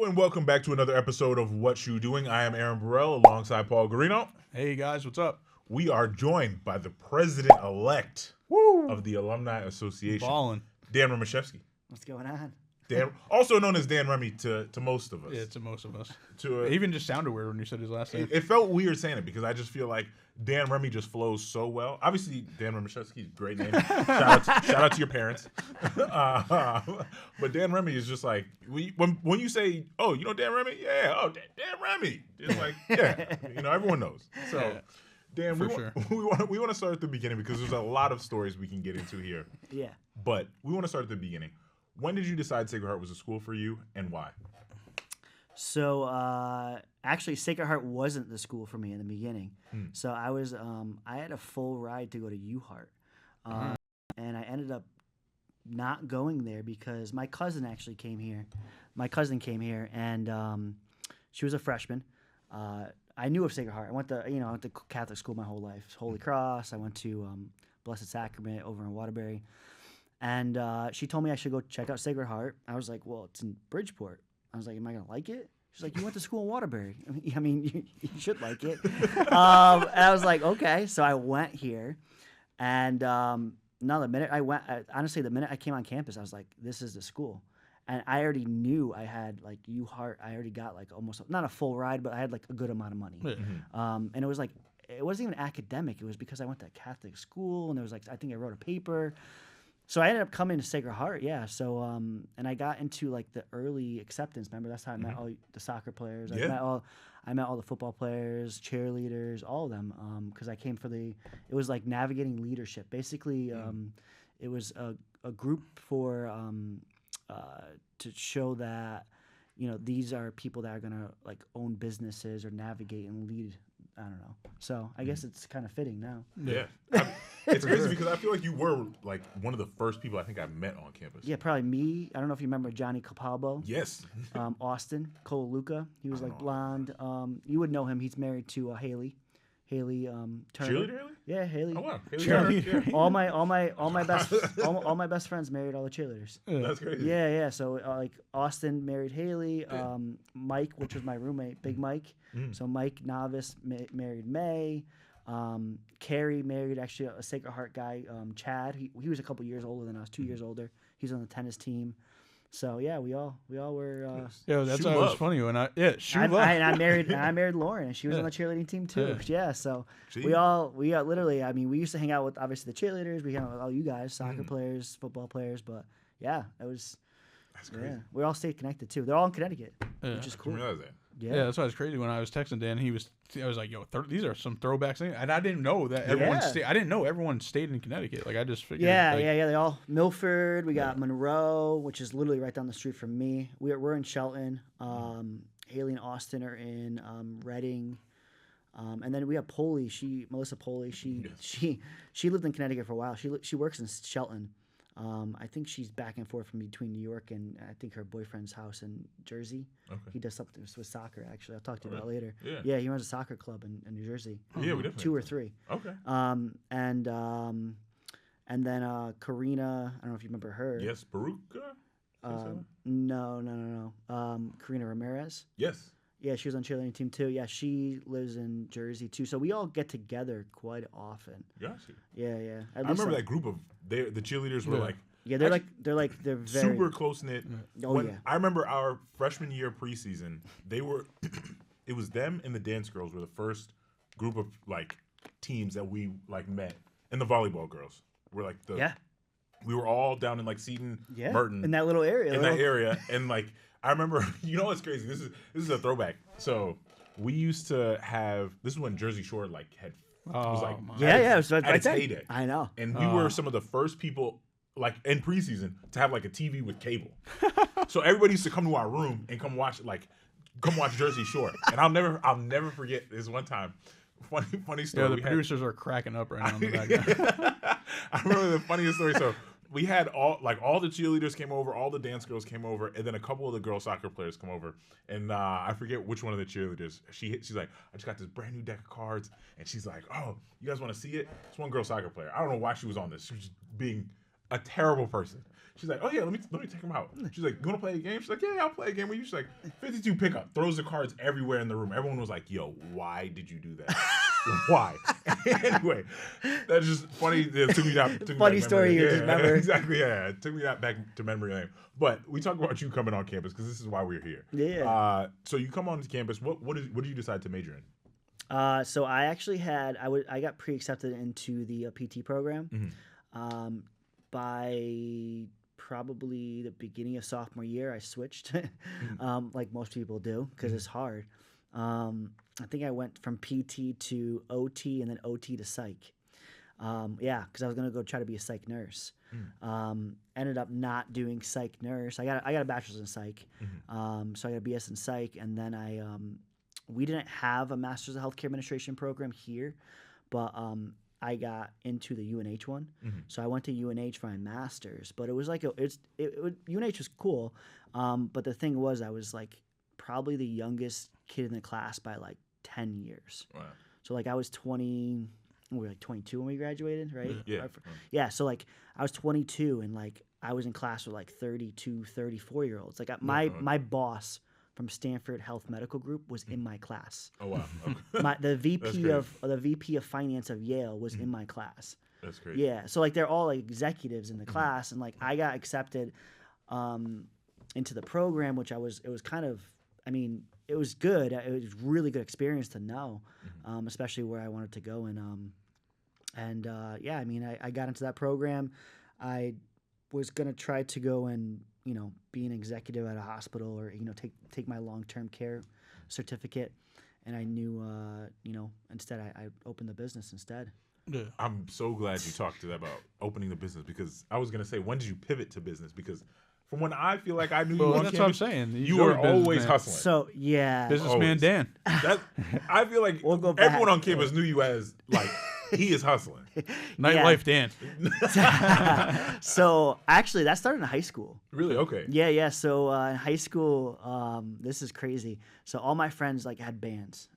Hello and welcome back to another episode of SHU Doing. I am Aaron Burrell alongside Paul Guarino. Hey guys, what's up? We are joined by the president-elect of the Alumni Association, Ballin'. Dan Remiszewski. What's going on? Dan, also known as Dan Remy to most of us. Yeah, to most of us. To It even just sounded weird when you said his last name. it felt weird saying it because I just feel like Dan Remy just flows so well. Obviously, Dan Remiszewski, great name. Shout out to your parents. But Dan Remy is just like when you say, "Oh, you know Dan Remy?" Yeah, oh Dan Remy. It's like, yeah, everyone knows. So, Yeah, Dan, for we sure. we want to start at the beginning because there's a lot of stories we can get into here. Yeah. But we want to start at the beginning. When did you decide Sacred Heart was a school for you, and why? So actually, Sacred Heart wasn't the school for me in the beginning. So I was I had a full ride to go to U Heart, and I ended up not going there because my cousin actually came here. My cousin came here, and she was a freshman. I knew of Sacred Heart. I went to Catholic school my whole life. Holy Cross. I went to Blessed Sacrament over in Waterbury. And she told me I should go check out Sacred Heart. I was like, well, it's in Bridgeport. I was like, am I going to like it? She's like, you went to school in Waterbury. I mean, you should like it. And I was like, okay. So I went here. And the minute I went, honestly, the minute I came on campus, I was like, this is the school. And I already knew I had like U Heart. I already got like almost, not a full ride, but I had like a good amount of money. And it was like, it wasn't even academic. It was because I went to Catholic school and there was like, I think I wrote a paper. So I ended up coming to Sacred Heart, yeah. So and I got into like the early acceptance. Remember, that's how I met all the soccer players. Yeah. I met all the football players, cheerleaders, all of them. Because I came for it was like navigating leadership. Basically, it was a group for to show that these are people that are gonna like own businesses or navigate and lead. I don't know. So I guess it's kind of fitting now. Yeah. It's crazy because I feel like you were like one of the first people I think I met on campus. Yeah, probably me. I don't know if you remember Johnny Capalbo. Yes. Austin Cole Luca. He was like blonde. You would know him. He's married to Haley. Haley Turner. Cheerleader Haley? Yeah, Haley. Oh wow. Haley Cheerleader. Turner, yeah. all my best friends married all the cheerleaders. That's crazy. Yeah. So like Austin married Haley. Mike, which was my roommate, Big Mike. So Mike Novice married May. Carrie married actually a Sacred Heart guy, Chad. He was a couple years older than us, 2 years older. He's on the tennis team. So yeah, we all were. Yeah, that's Shoe why it was love. funny when I married Lauren, and she was on the cheerleading team too. Yeah, so See? we got literally. I mean, we used to hang out with obviously the cheerleaders. We hung out with all you guys, soccer players, football players. But yeah, it was. That's crazy. Yeah, we all stayed connected too. They're all in Connecticut, which is I cool. didn't realize that. Yeah, that's why it's crazy when I was texting Dan. I was like, "Yo, these are some throwbacks," and I didn't know that everyone. Yeah. I didn't know everyone stayed in Connecticut. Like I just figured. Yeah. like, They all Milford. We got Monroe, which is literally right down the street from me. We're in Shelton. Haley and Austin are in Reading. And then we have Polly. Melissa Polly. She lived in Connecticut for a while. She works in Shelton. I think she's back and forth from between New York and I think her boyfriend's house in Jersey. Okay. He does something with soccer. Actually, I'll talk to you about later. Yeah. He runs a soccer club in New Jersey. Yeah, we definitely. 2 or 3. Okay. And then Karina. I don't know if you remember her. Yes, Baruch. No. Karina Ramirez. Yes. Yeah, she was on cheerleading team too. Yeah, she lives in Jersey too. So we all get together quite often. Got you. Yeah. I remember that group of the cheerleaders were like. Yeah, they're very super close knit. Oh, yeah. I remember our freshman year preseason, they were it was them and the dance girls were the first group of like teams that we like met, and the volleyball girls were like we were all down in like Seton, Merton, in that little area. that area, and like I remember, what's crazy? This is a throwback. So we used to have, this is when Jersey Shore like was like it was right at its there. heyday. I know. And we were some of the first people like in preseason to have like a TV with cable. So everybody used to come to our room and come watch Jersey Shore. And I'll never forget this one time. Funny story. Yeah, the producers are cracking up right now in the background. I remember the funniest story. So we had all the cheerleaders came over, all the dance girls came over, and then a couple of the girl soccer players come over. And I forget which one of the cheerleaders. She's like, I just got this brand new deck of cards, and she's like, oh, you guys want to see it? It's one girl soccer player. I don't know why she was on this. She was just being a terrible person. She's like, oh yeah, let me take him out. She's like, you want to play a game? She's like, yeah, I'll play a game with you. She's like, 52 pickup, throws the cards everywhere in the room. Everyone was like, yo, why did you do that? Why? Anyway, that's just funny. It took me down. Funny story you just remember. Exactly. Yeah, it took me back to memory lane. But we talk about you coming on campus because this is why we're here. Yeah. So you come onto campus. What did you decide to major in? So I actually I got pre-accepted into the PT program by probably the beginning of sophomore year. I switched, like most people do, because it's hard. I think I went from PT to OT and then OT to psych. Because I was gonna go try to be a psych nurse. Ended up not doing psych nurse. I got a bachelor's in psych, so I got a BS in psych, and then we didn't have a master's of healthcare administration program here, but I got into the UNH one, so I went to UNH for my master's. But it was like UNH was cool, but the thing was I was like probably the youngest kid in the class by like 10 years. Wow. So like I was 20. We were like 22 when we graduated, right? Yeah. Yeah. So like I was 22 and like I was in class with like 32, 34-year-olds. Like my boss from Stanford Health Medical Group was in my class. Oh wow. Okay. The VP of finance of Yale was in my class. That's crazy. Yeah. So like they're all like executives in the class, and like I got accepted into the program, which it was kind of, I mean, it was good. It was really good experience to know, especially where I wanted to go. And I mean, I got into that program. I was going to try to go and, be an executive at a hospital or, take my long-term care certificate. And I knew, instead I opened the business instead. Yeah. I'm so glad you talked about opening the business, because I was going to say, when did you pivot to business? Because from when I feel like I knew you on that's campus, what I'm saying. You were always hustling. So, yeah. Businessman Dan. I feel like everyone on campus knew you as, like, he is hustling. Nightlife Dan. So, actually, that started in high school. Really? Okay. Yeah. So, in high school, this is crazy. So, all my friends, like, had bands.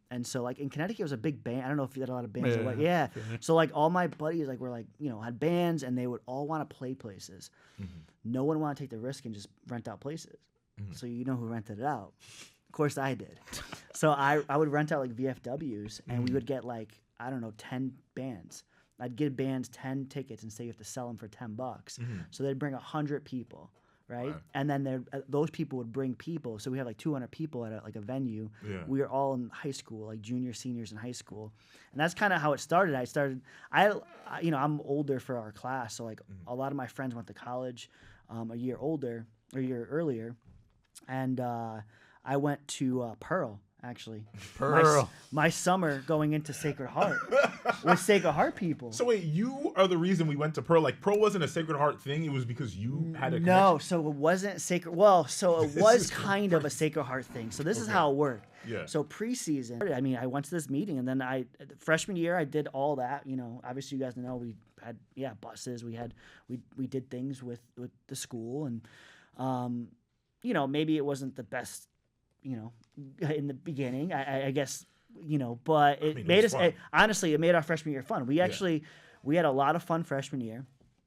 And so, like, in Connecticut, it was a big band. I don't know if you had a lot of bands or what. Yeah. So, like, all my buddies, like, were, like, had bands, and they would all want to play places. No one wanted to take the risk and just rent out places. So, you know who rented it out? Of course, I did. So, I would rent out, like, VFWs, and we would get, like, I don't know, 10 bands. I'd give bands 10 tickets and say you have to sell them for $10. So they'd bring 100 people, right? Wow. And then those people would bring people. So we had like 200 people at a venue. Yeah. We were all in high school, like junior, seniors in high school. And that's kind of how it started. I'm older for our class. So like a lot of my friends went to college a year earlier. And I went to Pearl. Actually, Burrell. My summer going into Sacred Heart with Sacred Heart people. So wait, you are the reason we went to Pearl. Like Pearl wasn't a Sacred Heart thing. It was because you had a connection? No. So it wasn't Sacred. Well, so it was kind of a Sacred Heart thing. So this is how it worked. Yeah. So preseason, I mean, I went to this meeting, and then freshman year I did all that. Obviously you guys know we had buses. We did things with the school, and maybe it wasn't the best. In the beginning, I guess, but it made us, honestly, it made our freshman year fun. We had a lot of fun freshman year.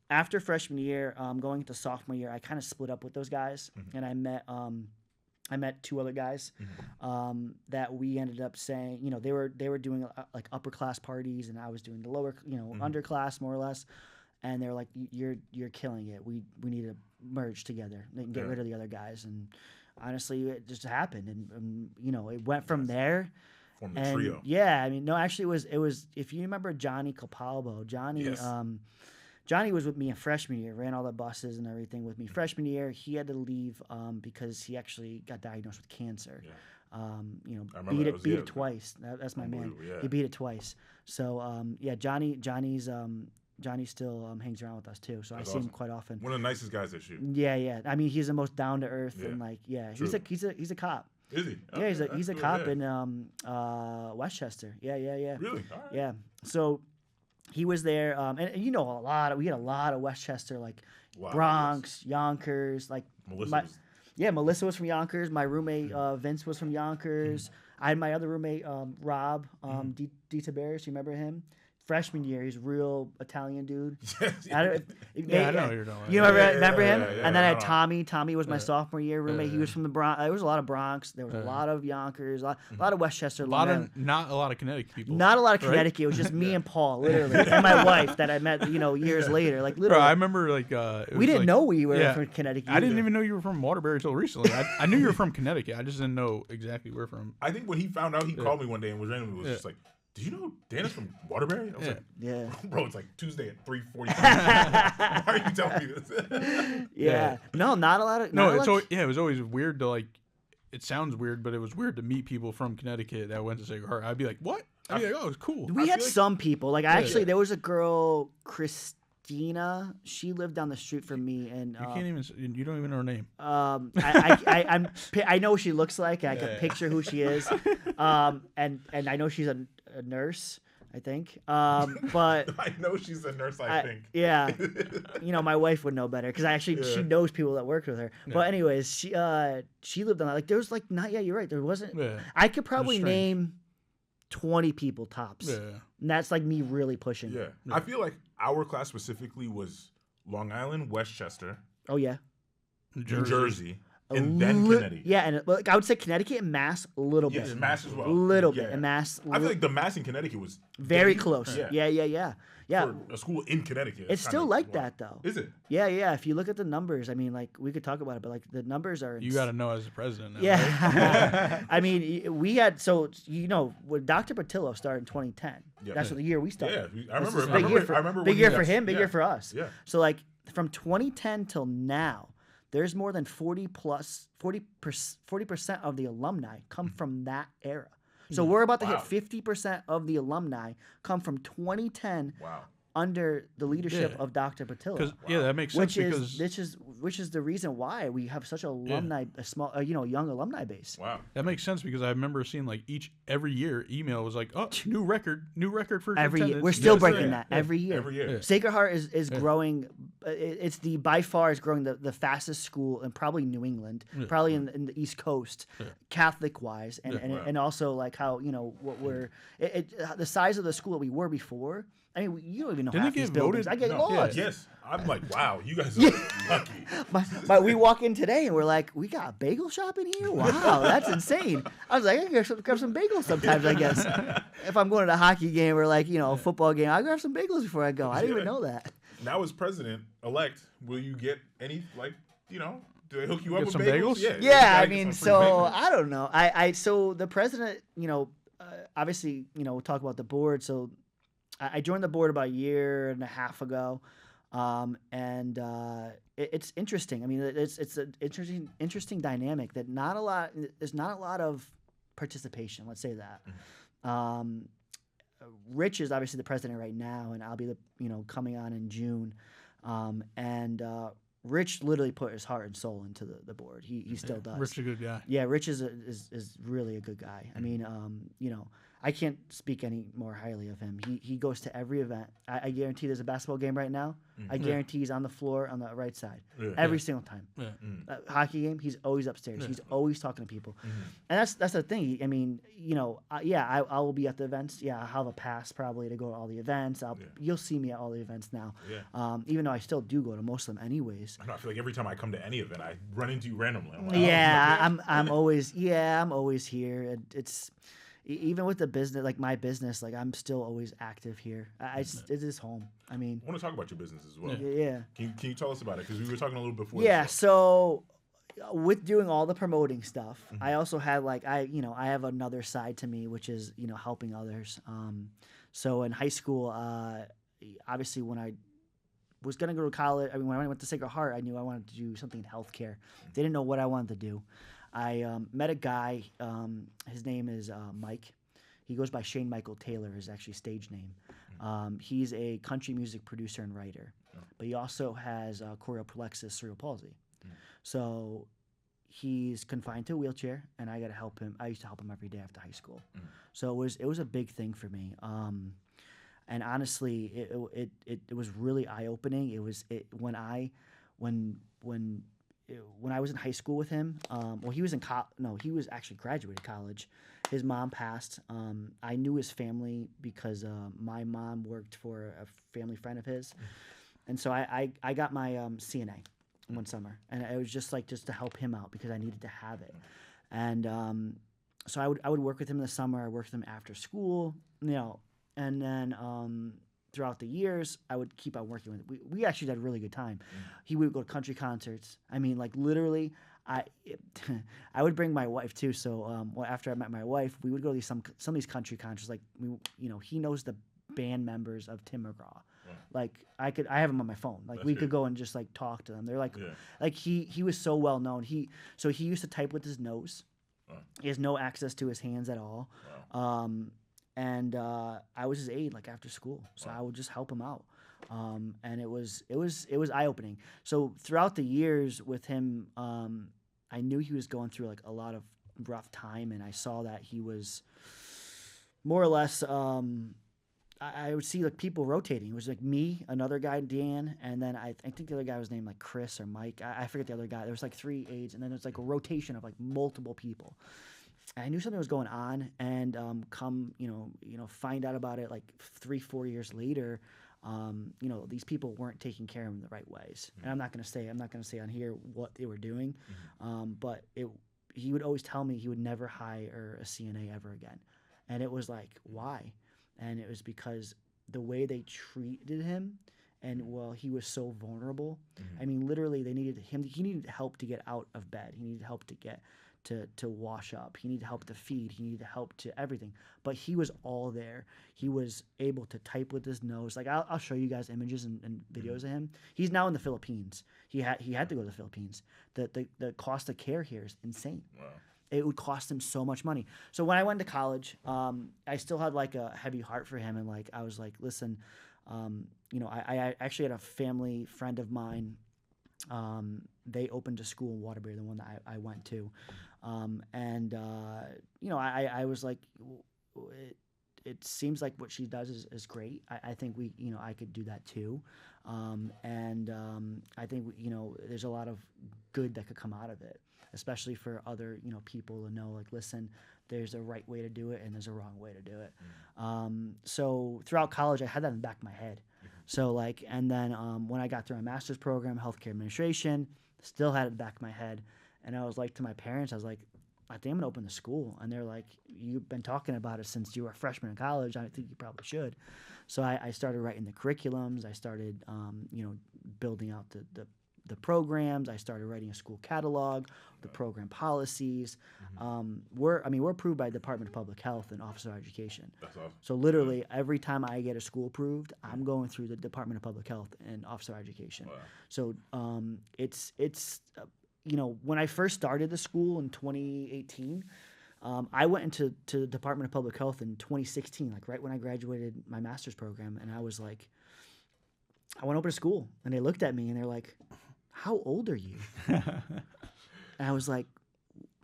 After freshman year, going into sophomore year, I kind of split up with those guys, and I met two other guys that we ended up saying, they were doing like upper class parties, and I was doing the lower, underclass more or less. And they were like, you're killing it. We need to merge together and get rid of the other guys. And honestly, it just happened, and it went from there. Formed a trio. Yeah, I mean, no, actually, it was. If you remember Johnny Capalbo, Johnny was with me in freshman year, ran all the buses and everything with me. Freshman year, he had to leave because he actually got diagnosed with cancer. Yeah. Beat it twice. That's my man. Yeah. He beat it twice. So Johnny still hangs around with us too, so that's I see him quite often. One of the nicest guys at SHU. Yeah. I mean, he's the most down to earth and like, he's a cop. Is he? Okay, yeah, he's a cop in Westchester. Yeah. Really? All right. Yeah. So he was there, and we had a lot of Westchester, like Bronx, Yonkers, like Melissa was from Yonkers. My roommate Vince was from Yonkers. I had my other roommate Rob D. Tabaris. You remember him? freshman year. He's a real Italian dude. I know who you're talking about. You remember him? Yeah, And then I had know. Tommy. Tommy was my sophomore year roommate. He was from the Bronx. There was a lot of Bronx. There was a lot of Yonkers. A lot of Westchester. Not a lot of Connecticut people. Not a lot of Connecticut. It was just me and Paul, literally, and my wife that I met, years later. Like literally, Bro, I remember we didn't know we were from Connecticut. I didn't even know you were from Waterbury until recently. I knew you were from Connecticut. I just didn't know exactly where from. I think when he found out, he called me one day and was randomly just like, "Did you know Dan is from Waterbury?" I was like, "Yeah, bro, it's like Tuesday at 3:45. Why are you telling me this?" Yeah, no, not a lot of. It was always weird to like. It sounds weird, but it was weird to meet people from Connecticut that went to Sacred Heart. I'd be like, "What?" I'd be like, "Oh, it's cool." We had some people. Like actually, there was a girl, Christina. She lived down the street from me, and you don't even know her name. I know what she looks like. I can picture who she is, and I know she's a nurse. I think, but I know she's a nurse. I think, yeah, my wife would know better because she knows people that worked with her. Yeah. But anyways, she lived on that. Like there was like not. Yeah, you're right. There wasn't. Yeah. I could probably name 20 people tops. Yeah, and that's like me really pushing. Yeah, I feel like our class specifically was Long Island, Westchester. Oh yeah, New Jersey. And then Connecticut. Yeah, and I would say Connecticut and Mass a little bit. Yes, Mass as well. A little bit. And Mass. I feel like the Mass in Connecticut was very close. Yeah. For a school in Connecticut. It's still like that, though. Is it? Yeah. If you look at the numbers, I mean, like, we could talk about it, but, like, the numbers are... You got to know as the president now, yeah. Right? I mean, we had... So, when Dr. Patillo started in 2010, that's the year we started. Yeah, I remember. Big year for him, big year for us. Yeah. So, like, from 2010 till now, there's more than 40% of the alumni come from that era. So we're about to hit 50% of the alumni come from 2010 under the leadership of Dr. Patillo. Yeah, that makes sense which is the reason why we have such a young alumni base. Wow, that makes sense because I remember seeing like every year email was like, oh, new record for every year. We're still breaking that every year. Yeah. Sacred Heart is growing. It's by far is growing the fastest school in probably New England, probably in the East Coast, Catholic wise, and also like how what we're the size of the school that we were before. I mean, you don't even know half these buildings. I get lost. Yes. I'm like, wow, you guys are lucky. But we walk in today and we're like, we got a bagel shop in here? Wow, that's insane. I was like, I can grab some bagels sometimes, I guess. If I'm going to a hockey game or like, a football game, I'll grab some bagels before I go. I didn't even know that. Now as president-elect, will you get any, like, do they hook you up with some bagels? Yeah, I mean, so I don't know. So the president, obviously, we'll talk about the board. So I joined the board about a year and a half ago, and it's interesting. I mean, it's an interesting dynamic that there's not a lot of participation. Let's say that. Mm-hmm. Rich is obviously the president right now, and I'll be coming on in June, and Rich literally put his heart and soul into the board. He still does. Rich is a good guy. Yeah, Rich is really a good guy. I mean, I can't speak any more highly of him. He goes to every event. I guarantee there's a basketball game right now. I guarantee he's on the floor on the right side every single time. Hockey game, he's always upstairs. He's always talking to people, and that's the thing. I mean, I will be at the events. Yeah, I'll have a pass probably to go to all the events. You'll see me at all the events now. Even though I still do go to most of them anyways. I feel like every time I come to any event, I run into you randomly. I'm like, I'm always here. It's even with the business, like my business, like I'm still always active here. It is home. I mean, I want to talk about your business as well. Yeah. Can you tell us about it? Because we were talking a little before. Yeah. So with doing all the promoting stuff, I also had I have another side to me, which is helping others. So in high school, obviously when I was gonna go to college, when I went to Sacred Heart, I knew I wanted to do something in healthcare. Didn't know what I wanted to do. I met a guy. His name is Mike. He goes by Shane Michael Taylor, his actually stage name. He's a country music producer and writer, but he also has choreoplexus cerebral palsy. So he's confined to a wheelchair, and I got to help him. I used to help him every day after high school. So it was a big thing for me. And honestly, it was really eye opening. When when I was in high school with him, well, he was he was actually graduated college. His mom passed. I knew his family because my mom worked for a family friend of his, and so I got my CNA one summer, and it was just to help him out because I needed to have it, and so I would work with him in the summer. I worked with him after school, and then throughout the years, I would keep on working with him. We actually had a really good time. He would go to country concerts. I mean, like literally, I would bring my wife too. So after I met my wife, we would go to some of these country concerts. Like he knows the band members of Tim McGraw. Wow. Like I have him on my phone. Like we could go and just like talk to them. They're like, like he was so well known. He used to type with his nose. Wow. He has no access to his hands at all. Wow. And I was his aide, like after school, so I would just help him out, and it was eye opening. So throughout the years with him, I knew he was going through like a lot of rough time, and I saw that he was more or less. I would see like people rotating. It was like me, another guy, Dan, and then I think the other guy was named like Chris or Mike. I forget the other guy. There was like 3 aides, and then there's like a rotation of like multiple people. I knew something was going on, and find out about it like 3-4 years later. These people weren't taking care of him the right ways, and I'm not gonna say on here what they were doing, but he would always tell me he would never hire a CNA ever again, and it was like why, and it was because the way they treated him, and he was so vulnerable. I mean, literally, they needed him. He needed help to get out of bed. He needed help to get. To wash up. He needed help to feed. He needed help to everything. But he was all there. He was able to type with his nose. Like I'll show you guys images and videos of him. He's now in the Philippines. He had to go to the Philippines. The cost of care here is insane. Wow. It would cost him so much money. So when I went to college, I still had like a heavy heart for him, and like I was like, listen, I actually had a family friend of mine. They opened a school in Waterbury, the one that I went to. I was like, it seems like what she does is great. I think I could do that too. I think, there's a lot of good that could come out of it, especially for other, people to know, like, listen, there's a right way to do it and there's a wrong way to do it. So throughout college, I had that in the back of my head. So like, and then when I got through my master's program, healthcare administration, still had it in the back of my head. And I was like to my parents, I was like, I think I'm gonna open the school. And they're like, you've been talking about it since you were a freshman in college. I think you probably should. So I started writing the curriculums. I started, building out the programs. I started writing a school catalog, the program policies. We're approved by the Department of Public Health and Office of Education. That's awesome. So literally every time I get a school approved, I'm going through the Department of Public Health and Office of Education. Wow. So it's when I first started the school in 2018, I went into the Department of Public Health in 2016, like right when I graduated my master's program, and I was like, I want to open a school, and they looked at me and they're like, how old are you? And I was like,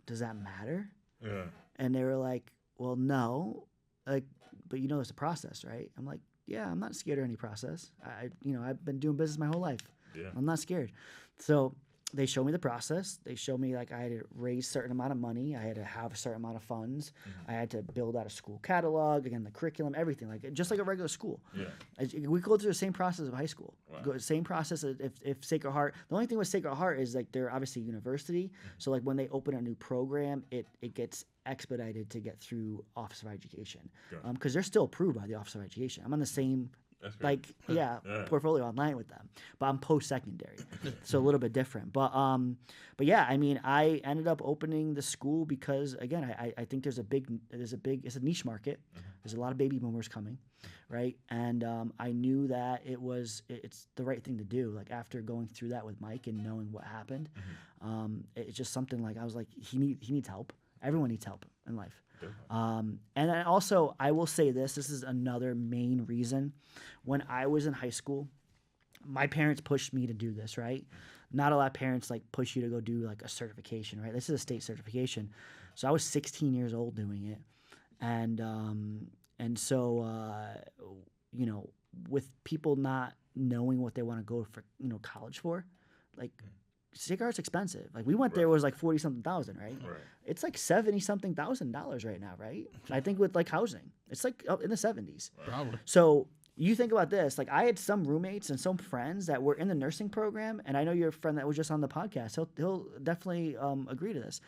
does that matter? Yeah. And they were like, well, no, like, but it's a process, right? I'm like, yeah, I'm not scared of any process. I've been doing business my whole life. Yeah. I'm not scared. So they showed me the process. They showed me like I had to raise a certain amount of money. I had to have a certain amount of funds. I had to build out a school catalog, again, the curriculum, everything, like just like a regular school. Yeah. We go through the same process of high school. Wow. Same process if Sacred Heart. The only thing with Sacred Heart is like they're obviously a university. So like when they open a new program, it gets expedited to get through Office of Education because they're still approved by the Office of Education. I'm on the same portfolio online with them, but I'm post-secondary, so a little bit different. But yeah, I mean, I ended up opening the school because again, I think it's a niche market. There's a lot of baby boomers coming, right? And I knew that it's the right thing to do. Like after going through that with Mike and knowing what happened, it's just something like I was like, he needs help. Everyone needs help in life. And then also, I will say this is another main reason. When I was in high school, my parents pushed me to do this, right? Not a lot of parents like push you to go do like a certification, right? This is a state certification. So I was 16 years old doing it. And so, with people not knowing what they want to go for, college for, like Sacred Heart's expensive. Like we went there, it was like 40-something thousand, right? Right. It's like $70-something thousand right now, right? I think with like housing, it's like up in the 70s. Probably. So you think about this. Like I had some roommates and some friends that were in the nursing program, and I know your friend that was just on the podcast. He'll definitely agree to this.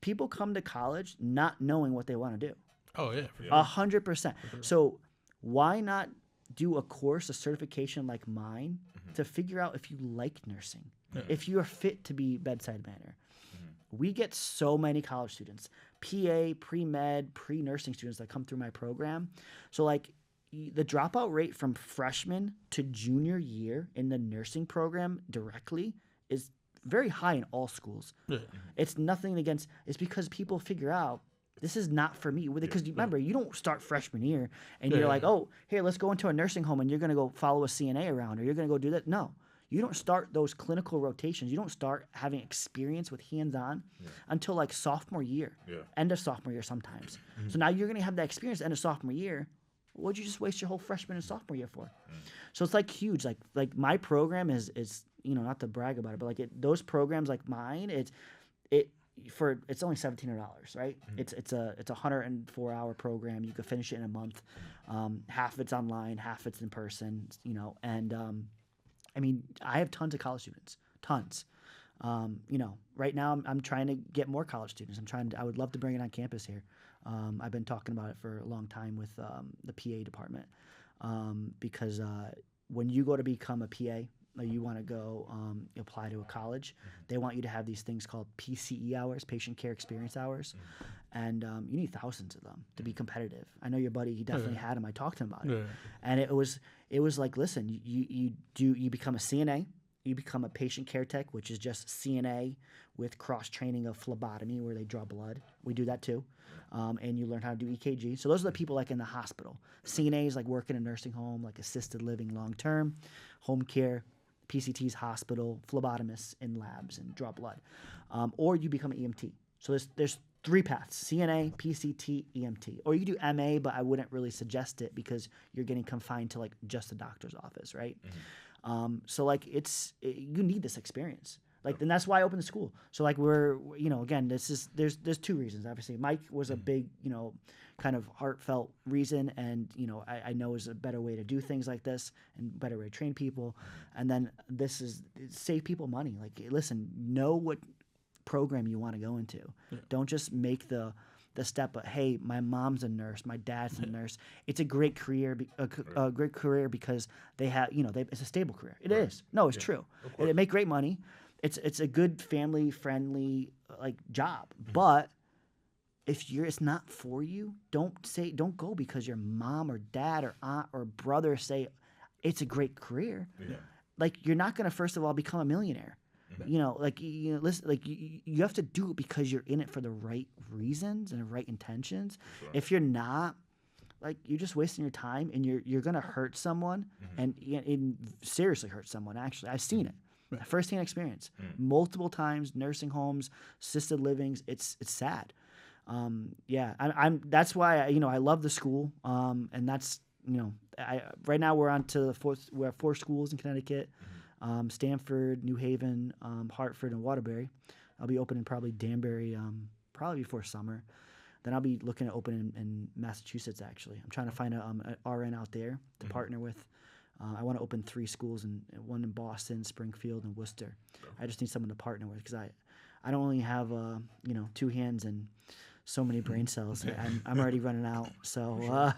People come to college not knowing what they want to do. Oh yeah. 100%. So why not do a course, a certification like mine, to figure out if you like nursing, if you're fit to be bedside manner? We get so many college students, PA, pre-med, pre-nursing students that come through my program. So like the dropout rate from freshman to junior year in the nursing program directly is very high in all schools. Yeah. It's nothing against, it's because people figure out this is not for me. Because remember, you don't start freshman year and you're like, oh, here, let's go into a nursing home and you're going to go follow a CNA around or you're going to go do that. No, you don't start those clinical rotations. You don't start having experience with hands-on until like sophomore year, end of sophomore year sometimes. So now you're going to have that experience end of sophomore year. What'd you just waste your whole freshman and sophomore year for? So it's like huge. Like my program is not to brag about it, but like those programs like mine, it's only $1,700, right? It's a 104-hour program. You could finish it in a month. Half of it's online, half it's in person. And I mean, I have tons of college students, tons. Right now I'm trying to get more college students. I would love to bring it on campus here. I've been talking about it for a long time with the PA department because when you go to become a PA, or you want to go apply to a college, they want you to have these things called PCE hours, patient care experience hours, and you need thousands of them to be competitive. I know your buddy; he definitely had them. I talked to him about it, and it was like, listen, you become a CNA, you become a patient care tech, which is just CNA with cross training of phlebotomy, where they draw blood. We do that too, and you learn how to do EKG. So those are the people like in the hospital. CNAs like work in a nursing home, like assisted living, long term, home care. PCTs, hospital, phlebotomists in labs and draw blood, or you become an EMT. So there's 3 paths: CNA, PCT, EMT, or you do MA, but I wouldn't really suggest it because you're getting confined to like just the doctor's office, right? So like you need this experience. Like, and that's why I opened the school. So like again, there's 2 reasons. Obviously, Mike was a big, kind of heartfelt reason, and I know is a better way to do things like this and better way to train people. And then this is save people money. Like, listen, know what program you want to go into. Don't just make the step of, hey, my mom's a nurse, my dad's a nurse. It's a great career, because they have, it's a stable career. It is. No, it's true. They make great money. It's a good family friendly like job, but if it's not for you, don't go because your mom or dad or aunt or brother say it's a great career. Like, you're not going to first of all become a millionaire. Listen, like you have to do it because you're in it for the right reasons and the right intentions. If you're not, like, you're just wasting your time and you're going to hurt someone and seriously hurt someone. Actually, I've seen it. First-hand experience, multiple times, nursing homes, assisted livings. It's sad. That's why I love the school. And that's right now we're on to we have 4 schools in Connecticut, Stamford, New Haven, Hartford, and Waterbury. I'll be opening probably Danbury probably before summer. Then I'll be looking at opening in Massachusetts. Actually, I'm trying to find an RN out there to partner with. I want to open 3 schools, and one in Boston, Springfield, and Worcester. I just need someone to partner with because I don't only have 2 hands and so many brain cells. I'm already running out. So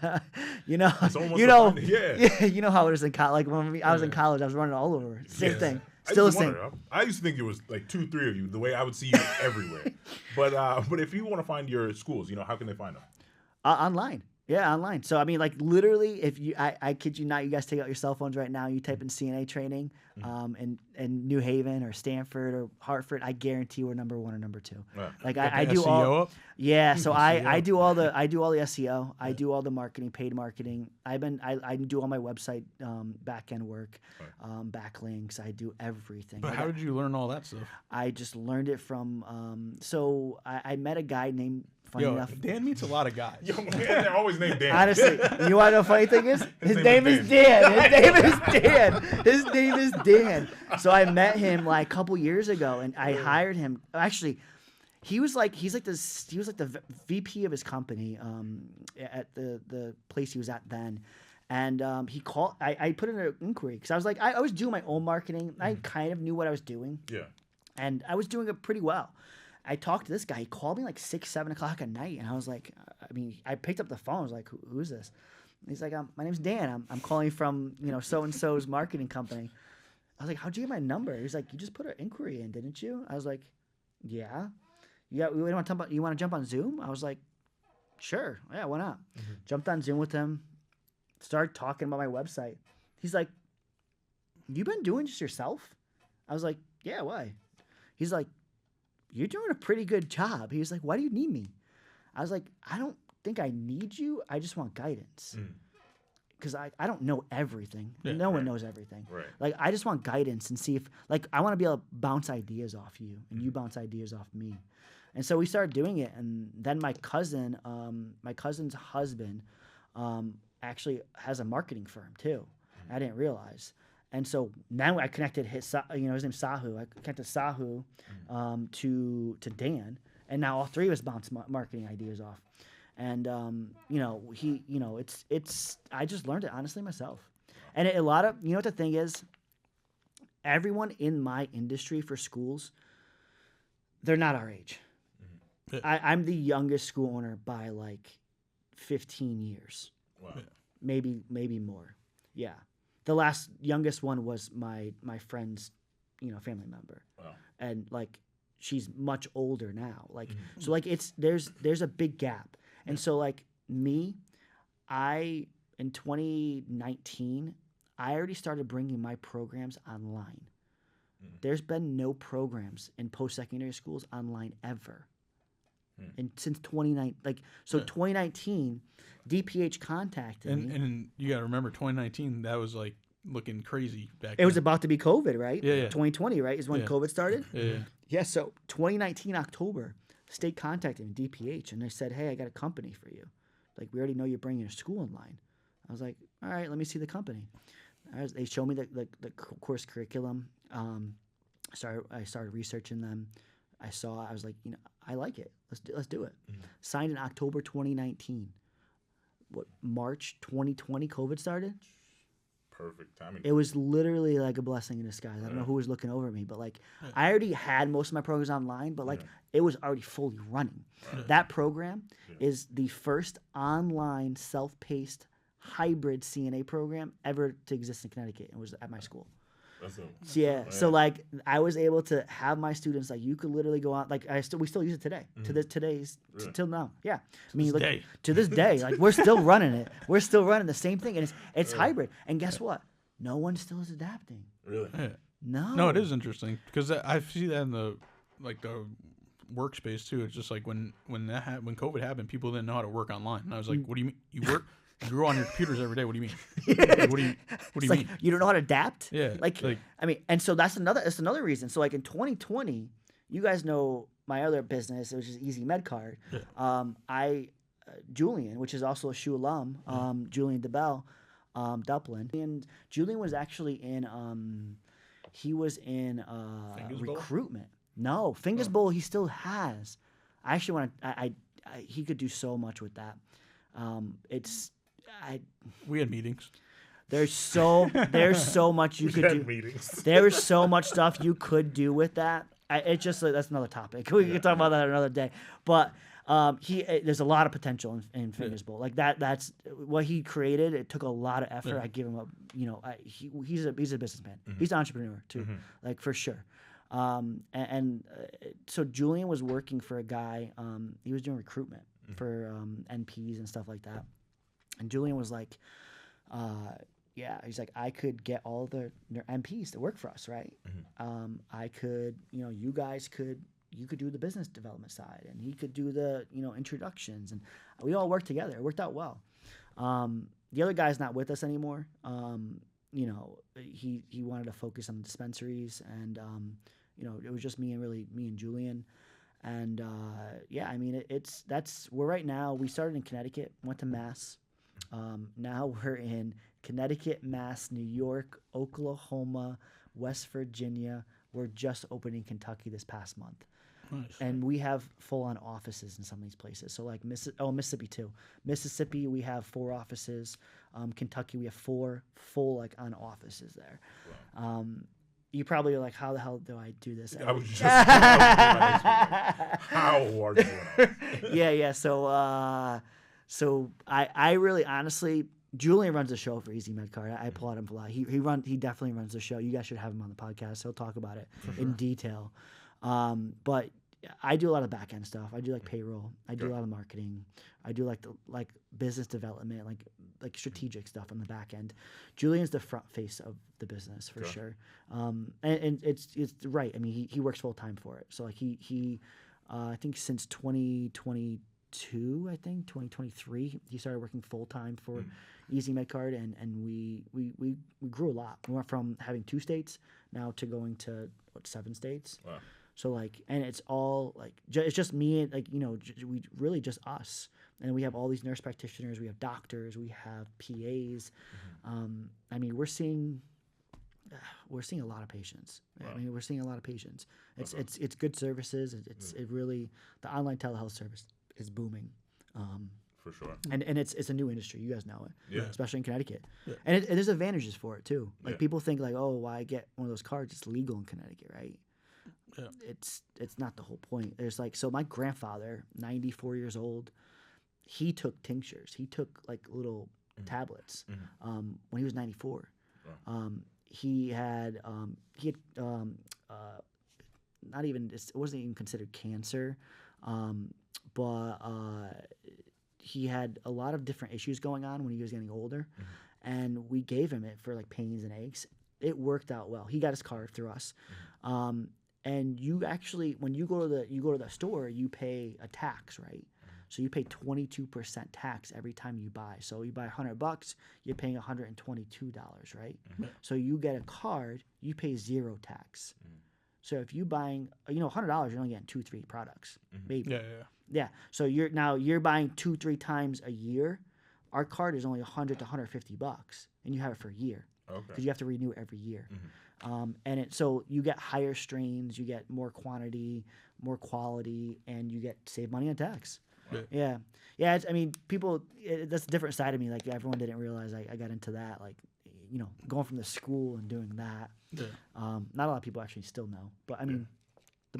you know how it is in college. Like when I was in college, I was running all over. Same thing. Still the same. I used to think it was like 2, 3 of you. The way I would see you everywhere. But if you want to find your schools, how can they find them? Online. Yeah, online. So I mean, like, literally, if I kid you not, you guys take out your cell phones right now, you type in CNA training, in New Haven or Stanford or Hartford, I guarantee we're number 1 or number 2. Like I do all. Up? Yeah, so I do all the SEO. I do all the marketing, paid marketing. I do all my website back end work, backlinks. I do everything. But how did you learn all that stuff? I just learned it from. So I met a guy named funny enough. Dan meets a lot of guys. Yo, man, they're always named Dan. Honestly, you want to know the funny thing is? His name is Dan. His name is Dan. So I met him like a couple years ago, and I hired him. Actually, he was like the VP of his company at the place he was at then. And he called. I put in an inquiry because I was like, I was doing my own marketing. I kind of knew what I was doing. Yeah. And I was doing it pretty well. I talked to this guy. He called me like 6, 7 o'clock at night, and I was like, I picked up the phone. I was like, who's this? And he's like, my name's Dan. I'm calling from so and so's marketing company. I was like, how'd you get my number? He's like, you just put an inquiry in, didn't you? I was like, yeah. Yeah. You want to jump on Zoom? I was like, sure. Yeah, why not? Mm-hmm. Jumped on Zoom with him. Started talking about my website. He's like, you been doing this yourself? I was like, yeah. Why? He's like, you're doing a pretty good job. He was like, why do you need me? I was like, I don't think I need you. I just want guidance. Because I don't know everything. Yeah, no one knows everything. Right. Like, I just want guidance and see if, like, I want to be able to bounce ideas off you and you bounce ideas off me. And so we started doing it. And then my cousin's husband actually has a marketing firm too. I didn't realize. And so now I connected his name's Sahu. I connected Sahu to Dan, and now all three of us bounce marketing ideas off. And it's I just learned it honestly myself. And a lot of what the thing is, everyone in my industry for schools, they're not our age. I'm the youngest school owner by like 15 years. Wow. Maybe more. Yeah. The last youngest one was my friend's, family member. Wow. And like she's much older now. Like so like there's a big gap. And so like me, in 2019, I already started bringing my programs online. There's been no programs in post-secondary schools online ever. And since 2019, 2019, DPH contacted me. And you got to remember, 2019, that was like looking crazy back then. It was about to be COVID, right? Yeah. 2020, right, is when COVID started? Yeah. Yeah, so 2019, October, state contacted me, DPH, and they said, hey, I got a company for you. Like, we already know you're bringing your school online. I was like, all right, let me see the company. They showed me the course curriculum. I started researching them. I was like, I like it. Let's do it. Signed in October 2019. March 2020 COVID started? Perfect timing. It was literally like a blessing in disguise. I don't know who was looking over me, but like I already had most of my programs online, but like it was already fully running. That program is the first online self-paced hybrid CNA program ever to exist in Connecticut, and was at my school. So like I was able to have my students, like, you could literally go on, like we still use it today till now. Yeah. I mean, to this day, like we're still running it. We're still running the same thing, and it's hybrid. And guess what? No one still is adapting. Really? Yeah. No, it is interesting because I see that in the workspace too. It's just like when COVID happened, people didn't know how to work online. And I was like, what do you mean? You work? You're on your computers every day. What do you mean? Like, what do you mean? You don't know how to adapt? Yeah. I mean, and so that's another reason. So like in 2020, you guys know my other business, which is Easy MedCard. Yeah. Julian, which is also a SHU alum, Julian DeBell, Dublin. And Julian was actually in recruitment. No, Fingers Bowl he still has. I actually want to. He could do so much with that. We had meetings. There's so much you could do. Meetings. There's so much stuff you could do with that. That's another topic. We can talk about that another day. But there's a lot of potential in Fingers Bowl. Like that's what he created. It took a lot of effort. I give him he's a businessman. He's an entrepreneur too, like for sure. So Julian was working for a guy. He was doing recruitment for NPs and stuff like that. And Julian was like, he's like, I could get all the MPs to work for us, right? I could, you could do the business development side, and he could do the, introductions, and we all worked together. It worked out well. The other guy's not with us anymore. He wanted to focus on the dispensaries, and it was just me and Julian. And yeah, I mean, we're right now. We started in Connecticut, went to Mass. Now we're in Connecticut, Mass, New York, Oklahoma, West Virginia. We're just opening Kentucky this past month. Nice. And we have full-on offices in some of these places. So like Mississippi too. Mississippi, we have 4 offices. Kentucky, we have 4 full like on offices there. Wow. You probably are like, how the hell do I do this? I was just how are you doing? Yeah. So I really honestly, Julian runs the show for Easy Med Card. I applaud him for that. He definitely runs the show. You guys should have him on the podcast. He'll talk about it in detail. But I do a lot of back end stuff. I do like payroll. I do a lot of marketing. I do like business development, like strategic stuff on the back end. Julian's the front face of the business for sure. And it's right. I mean, he works full time for it. So like he I think since 2022, I think 2023, he started working full time for Easy Med Card, and we grew a lot. We went from having 2 states now to going to 7 states. Wow. So like, and it's all like, it's just me, like, we really just us. And we have all these nurse practitioners, we have doctors, we have PAs. I mean, we're seeing a lot of patients. Wow. I mean, we're seeing a lot of patients. It's good services. It really, the online telehealth service is booming. For sure. And it's a new industry. You guys know it. Yeah. Especially in Connecticut. Yeah. And there's advantages for it too. Like people think like, oh, why get one of those cards? It's legal in Connecticut, right? Yeah. It's not the whole point. There's like, so my grandfather, 94 years old, he took tinctures. He took like little tablets when he was 94. Wow. He had not even, it wasn't even considered cancer, but he had a lot of different issues going on when he was getting older, and we gave him it for like pains and aches. It worked out well. He got his card through us. And you actually, when you go to the store, you pay a tax, right? So you pay 22% tax every time you buy. So you buy $100, you're paying $122, right? So you get a card, you pay 0 tax. So if you buying, $100, you're only getting 2-3 products, maybe. Yeah. So you're buying 2-3 times a year. Our card is only $100 to $150, and you have it for a year. Okay. Because you have to renew it every year. So you get higher strains, you get more quantity, more quality, and you get save money on tax. Wow. Yeah. I mean, people. That's a different side of me. Like everyone didn't realize I got into that. Like, going from the school and doing that. Yeah. Not a lot of people actually still know, but I mean, the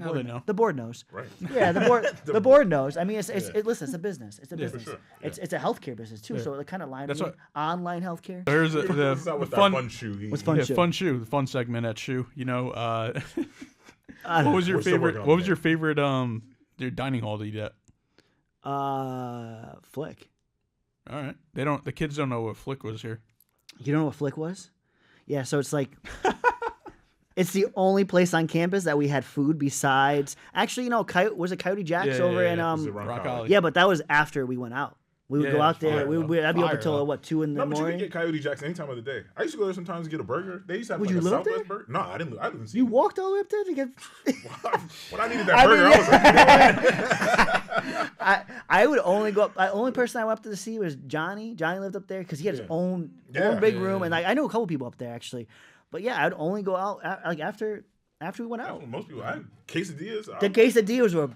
board knows. Right. Yeah, the board knows. I mean, listen, it's a business. It's a business. For sure. It's a healthcare business too. Yeah. So it kind of lines with online healthcare. There's the fun shoe. What's fun shoe? Fun shoe. The fun segment at SHU. What was your favorite? What was your favorite your dining hall to eat at? Flick. All right. The kids don't know what Flick was here. You don't know what Flick was? Yeah. So it's like. It's the only place on campus that we had food besides. Actually, was it Coyote Jack's over in Rock Alley? Yeah, but that was after we went out. We would go out there. I'd be up until 2 in the morning. But you could get Coyote Jack's any time of the day. I used to go there sometimes to get a burger. They used to have a Southwest burger. No, I didn't. I didn't see. You walked all the way up there to get. When I needed that burger, I was like, I would only go up. The only person I went up to see was Johnny. Johnny lived up there because he had his own big room, and I know a couple people up there actually. But yeah, I'd only go out like after we went out. Most people, quesadillas. The quesadillas were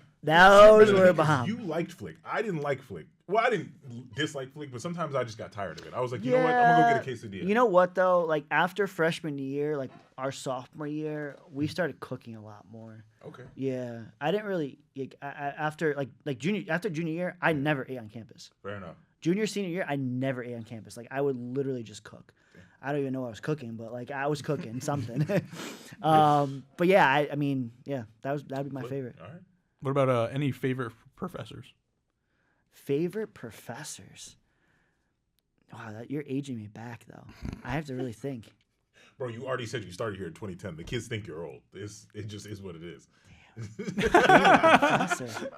a bomb. You liked Flick. I didn't like Flick. Well, I didn't dislike Flick, but sometimes I just got tired of it. I was like, you know what? I'm gonna go get a quesadilla. You know what though? Like after freshman year, like our sophomore year, we started cooking a lot more. Okay. Yeah, I didn't really after junior year, I never ate on campus. Fair enough. Senior year, I never ate on campus. Like I would literally just cook. I don't even know what I was cooking, but like I was cooking something. But yeah, I mean, that'd be my favorite. All right. What about any favorite professors? Favorite professors? Wow, you're aging me back though. I have to really think. Bro, you already said you started here in 2010. The kids think you're old. It just is what it is. Professor.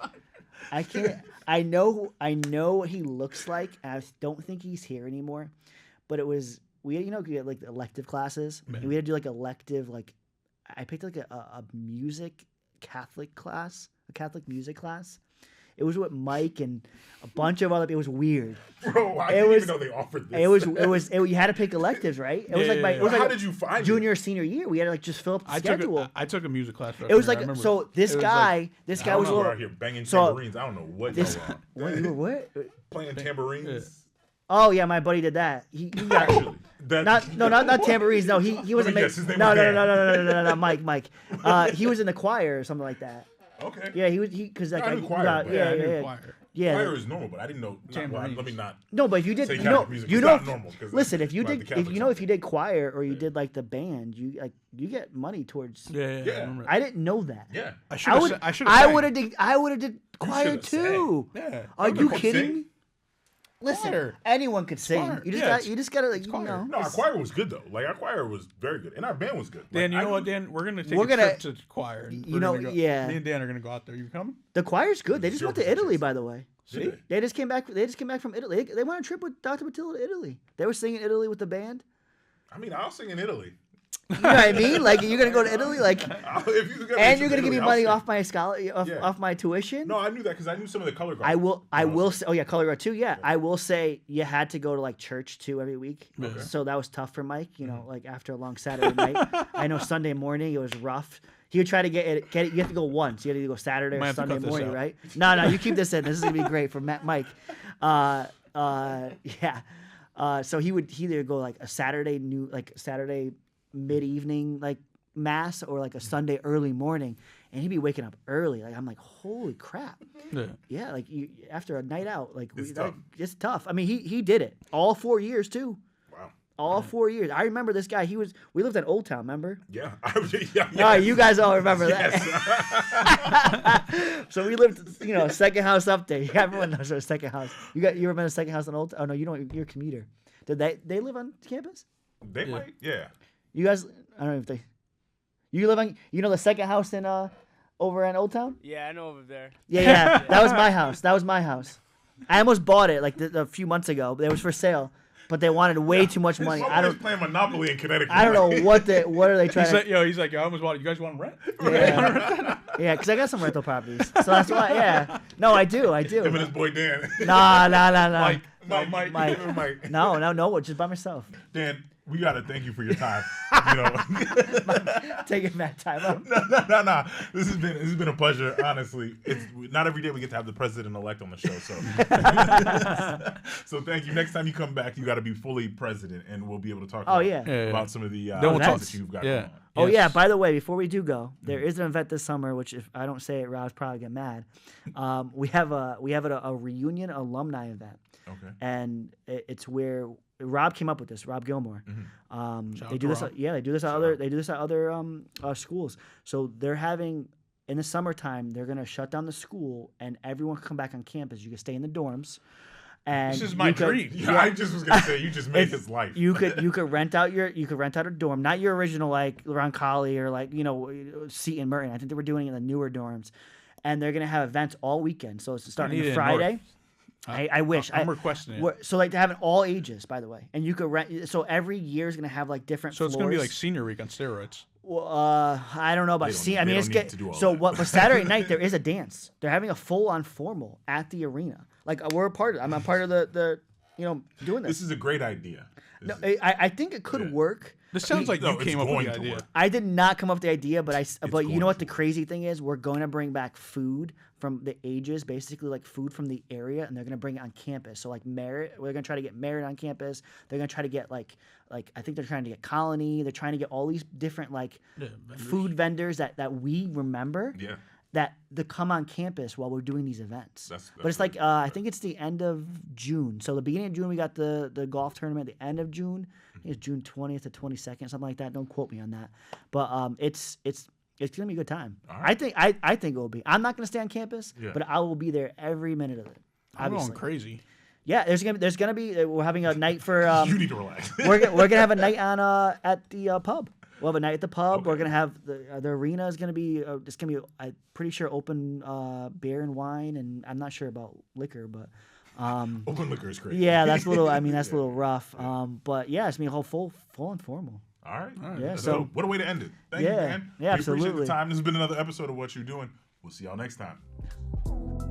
I can't. I know what he looks like. I don't think he's here anymore. But it was. We had like elective classes. And we had to do like elective, like I picked like a music Catholic class. a Catholic music class. It was with Mike and a bunch of other people. It was weird. Bro, I didn't even know they offered this. You had to pick electives, right? It was it was How like did you find junior or senior year. We had to like just fill up the schedule. I took a music class. It was like, so this guy was a little out here banging tambourines. I don't know what this. What you were what? Playing tambourines. Oh yeah, my buddy did that. He got not tambourines. No, he was no, Mike. He was in the choir or something like that. Okay. Yeah, he because like I knew choir. Choir. Yeah. Choir is normal, but I didn't know. Let me not. No, but if you did, say you Catholic know, music you is know. not normal, Listen, if you did, if you did choir or you Yeah. did like the band, you get money towards. Yeah. I didn't know that. Yeah. I would have did choir too. Yeah. Are you kidding sing? me? Listen, Choir. anyone could sing. Choir. You just gotta like No, our choir was good though. Like our choir was very good, and our band was good. Dan, like, you know what, Dan? We're gonna take a trip to choir. And You know, yeah. Me and Dan are gonna go out there. You coming? The choir's good. They just went to 0% Italy, chance. by the way. See? They just came back. They just came back from Italy. They went on a trip with Dr. Matilda to Italy. They were singing Italy with the band. I mean, I'll sing in Italy. You know what I mean? Like you're gonna go to Italy, like, And you're gonna give me money off my off my tuition. No, I knew that because I knew some of the color guard. I will say, oh yeah, color guard too. Yeah, I will say you had to go to like church too every week, so that was tough for Mike. You know, like after a long Saturday night. I know Sunday morning it was rough. He would try to get it. You have to go once. You have to go Saturday or Sunday morning, right? No, you keep this in. This is gonna be great for Mike. Yeah. So he would either go like a Saturday mid-evening like mass or like a Sunday early morning, and he'd be waking up early. Like I'm like, holy crap. Yeah, like after a night out, like it's tough. I mean, he did it all 4 years too. Wow. All 4 years. I remember this guy. We lived in Old Town, remember? Yeah. Oh, you guys all remember that. So we lived, second house up there. Everyone knows our second house. You remember the second house in Old Town? Oh no, you don't. You're a commuter. Did they live on campus? They might. Yeah. You guys, I don't know if they. You live on, the second house in over in Old Town? Yeah, I know over there. Yeah. That was my house. I almost bought it like a few months ago. It was for sale, but they wanted way too much money. I don't playing Monopoly in Connecticut. I don't know what are they trying to. He's like, I almost bought it. You guys want rent? Yeah, because I got some rental properties, so that's why. Yeah, no, I do. Him and his boy Dan. Nah. Mike. No, just by myself. Dan, we gotta thank you for your time. Taking that time out. No. This has been a pleasure. Honestly, it's not every day we get to have the president-elect on the show. So, so thank you. Next time you come back, you got to be fully president, and we'll be able to talk. About some of the events that you've got. Going on. Oh yeah. By the way, before we do go, there is an event this summer. Which if I don't say it, Rob's probably get mad. We have a reunion alumni event. Okay. And it's where Rob came up with this. Rob Gilmore. They do this. They do this at other schools. So they're having in the summertime. They're gonna shut down the school, and everyone can come back on campus. You can stay in the dorms. And this is my dream. Yeah, I just was gonna say you just made his life. You could rent out a dorm, not your original like Roncalli or like Seton Merton. I think they were doing it in the newer dorms, and they're gonna have events all weekend. So it's starting Friday. I wish. I'm requesting it. So like to have it all ages, by the way, and you could rent. So every year is gonna have like different. So it's floors. gonna be like senior week on steroids. Well, I don't know about I mean, it's But Saturday night there is a dance. They're having a full-on formal at the arena. Like we're a part of. I'm a part of the doing this. This is a great idea. I think it could work. This sounds like you came up with the idea. I did not come up with the idea, but you know what the crazy thing is? We're going to bring back food from the ages, basically like food from the area, and they're going to bring it on campus. So like Merit, we're going to try to get Merit on campus. They're going to try to get like I think they're trying to get Colony. They're trying to get all these different food vendors that we remember. Yeah. That come on campus while we're doing these events. But it's like I think it's the end of June. So the beginning of June we got the golf tournament. The end of June, I think it's June 20th to 22nd, something like that. Don't quote me on that. But it's gonna be a good time. Right. I think it will be. I'm not gonna stay on campus, but I will be there every minute of it. I'm going crazy. Yeah, there's gonna be we're having a night for. You need to relax. we're gonna have a night on at the pub. We'll have a night at the pub. Okay. We're gonna have the arena is gonna be it's gonna be I'm pretty sure open beer and wine, and I'm not sure about liquor, but open liquor is great. Yeah, that's a little. I mean, that's a little rough. But yeah, it's gonna be a whole full and formal. All right. Yeah. So what a way to end it. Thank you, man. Yeah, absolutely. Appreciate the time. This has been another episode of What You Doing. We'll see y'all next time.